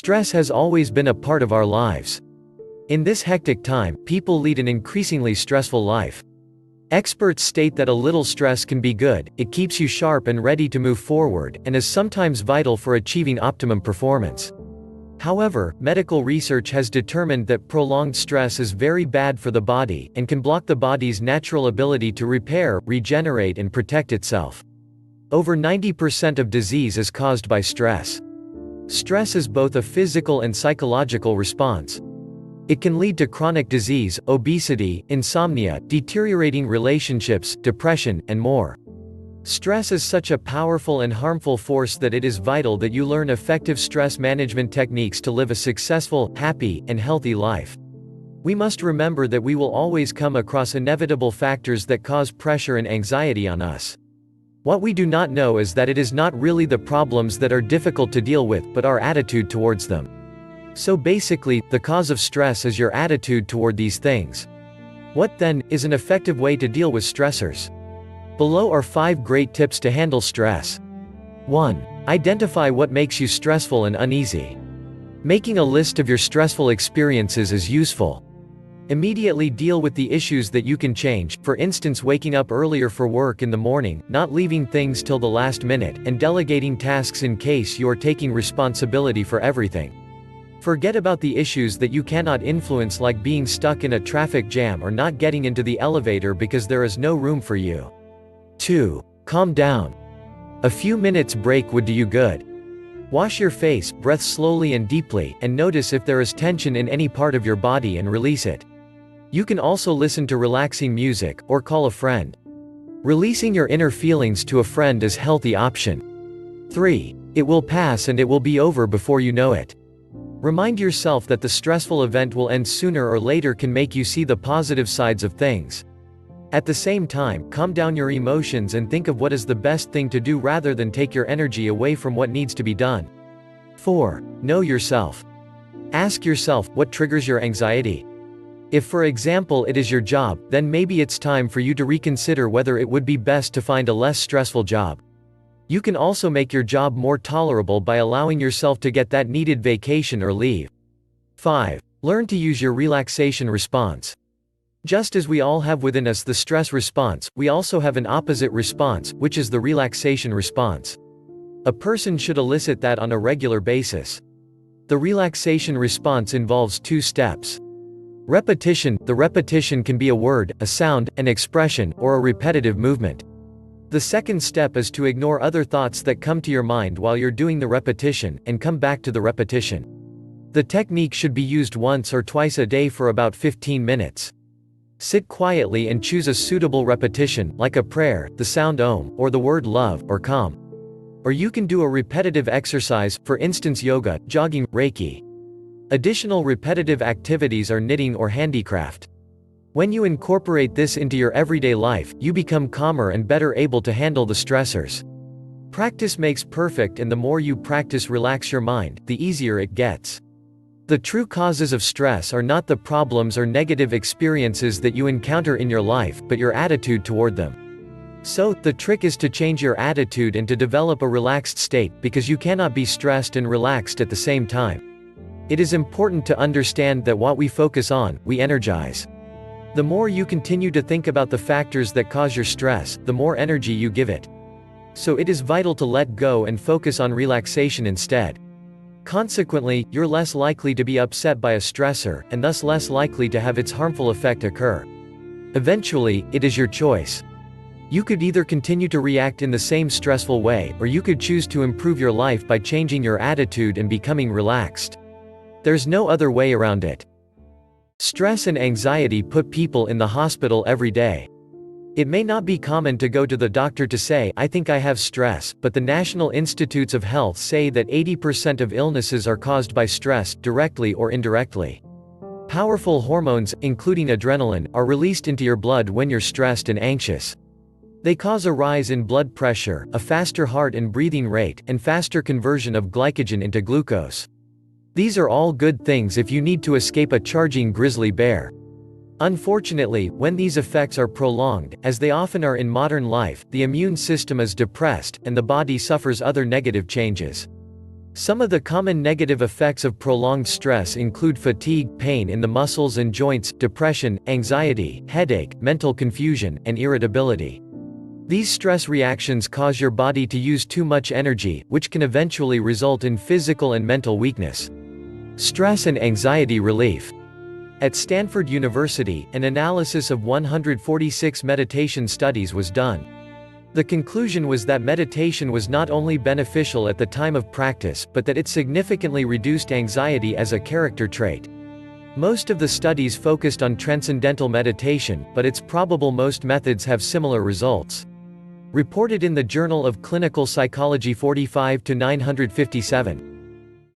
Stress has always been a part of our lives. In this hectic time, people lead an increasingly stressful life. Experts state that a little stress can be good, it keeps you sharp and ready to move forward, and is sometimes vital for achieving optimum performance. However, medical research has determined that prolonged stress is very bad for the body, and can block the body's natural ability to repair, regenerate and protect itself. Over 90% of disease is caused by stress. Stress is both a physical and psychological response. It can lead to chronic disease, obesity, insomnia, deteriorating relationships, depression, and more. Stress is such a powerful and harmful force that it is vital that you learn effective stress management techniques to live a successful, happy, and healthy life. We must remember that we will always come across inevitable factors that cause pressure and anxiety on us. What we do not know is that it is not really the problems that are difficult to deal with, but our attitude towards them. So basically, the cause of stress is your attitude toward these things. What then is an effective way to deal with stressors? Below are 5 great tips to handle stress. 1. Identify what makes you stressful and uneasy. Making a list of your stressful experiences is useful. Immediately deal with the issues that you can change, for instance waking up earlier for work in the morning, not leaving things till the last minute, and delegating tasks in case you are taking responsibility for everything. Forget about the issues that you cannot influence, like being stuck in a traffic jam or not getting into the elevator because there is no room for you. 2. Calm down. A few minutes break would do you good. Wash your face, breathe slowly and deeply, and notice if there is tension in any part of your body and release it. You can also listen to relaxing music, or call a friend. Releasing your inner feelings to a friend is a healthy option. 3. It will pass and it will be over before you know it. Remind yourself that the stressful event will end sooner or later can make you see the positive sides of things. At the same time, calm down your emotions and think of what is the best thing to do rather than take your energy away from what needs to be done. 4. Know yourself. Ask yourself, what triggers your anxiety? If for example it is your job, then maybe it's time for you to reconsider whether it would be best to find a less stressful job. You can also make your job more tolerable by allowing yourself to get that needed vacation or leave. 5. Learn to use your relaxation response. Just as we all have within us the stress response, we also have an opposite response, which is the relaxation response. A person should elicit that on a regular basis. The relaxation response involves 2 steps. Repetition. The repetition can be a word, a sound, an expression, or a repetitive movement. The second step is to ignore other thoughts that come to your mind while you're doing the repetition, and come back to the repetition. The technique should be used once or twice a day for about 15 minutes. Sit quietly and choose a suitable repetition, like a prayer, the sound Om, or the word love, or calm. Or you can do a repetitive exercise, for instance yoga, jogging, Reiki. Additional repetitive activities are knitting or handicraft. When you incorporate this into your everyday life, you become calmer and better able to handle the stressors. Practice makes perfect, and the more you practice relax your mind, the easier it gets. The true causes of stress are not the problems or negative experiences that you encounter in your life, but your attitude toward them. So, the trick is to change your attitude and to develop a relaxed state, because you cannot be stressed and relaxed at the same time. It is important to understand that what we focus on, we energize. The more you continue to think about the factors that cause your stress, the more energy you give it. So it is vital to let go and focus on relaxation instead. Consequently, you're less likely to be upset by a stressor, and thus less likely to have its harmful effect occur. Eventually, it is your choice. You could either continue to react in the same stressful way, or you could choose to improve your life by changing your attitude and becoming relaxed. There's no other way around it. Stress and anxiety put people in the hospital every day. It may not be common to go to the doctor to say, I think I have stress, but the National Institutes of Health say that 80% of illnesses are caused by stress, directly or indirectly. Powerful hormones, including adrenaline, are released into your blood when you're stressed and anxious. They cause a rise in blood pressure, a faster heart and breathing rate, and faster conversion of glycogen into glucose. These are all good things if you need to escape a charging grizzly bear. Unfortunately, when these effects are prolonged, as they often are in modern life, the immune system is depressed, and the body suffers other negative changes. Some of the common negative effects of prolonged stress include fatigue, pain in the muscles and joints, depression, anxiety, headache, mental confusion, and irritability. These stress reactions cause your body to use too much energy, which can eventually result in physical and mental weakness. Stress and anxiety relief. At Stanford University, an analysis of 146 meditation studies was done. The conclusion was that meditation was not only beneficial at the time of practice, but that it significantly reduced anxiety as a character trait. Most of the studies focused on transcendental meditation, but it's probable most methods have similar results. Reported in the Journal of Clinical Psychology 45-957.